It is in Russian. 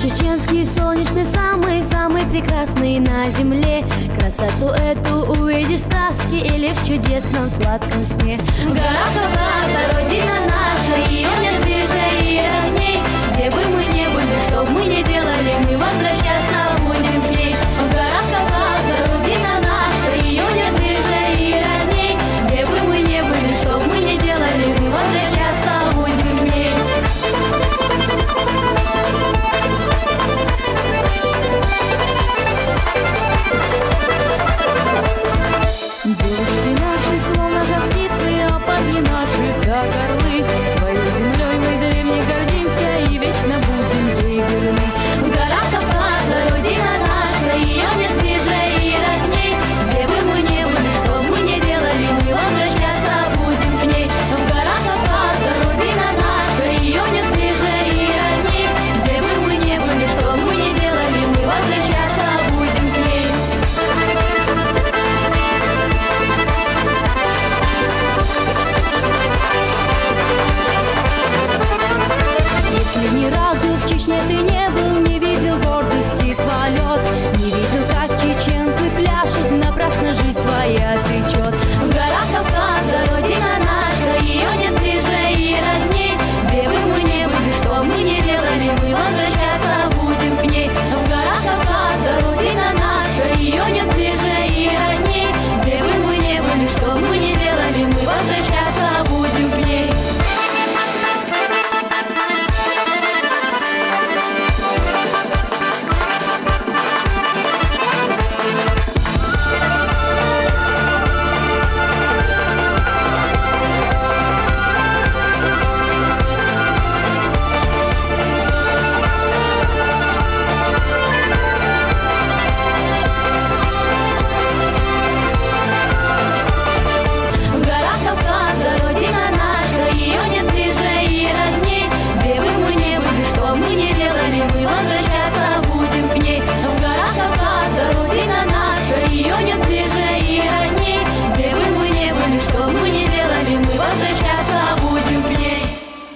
Чеченский солнечный, самый-самый прекрасный на земле. Красоту эту увидишь в сказке или в чудесном сладком сне. Гора Кавказа, родина наша, ее нет ближе и родней. Где бы мы ни были, что бы мы ни делали,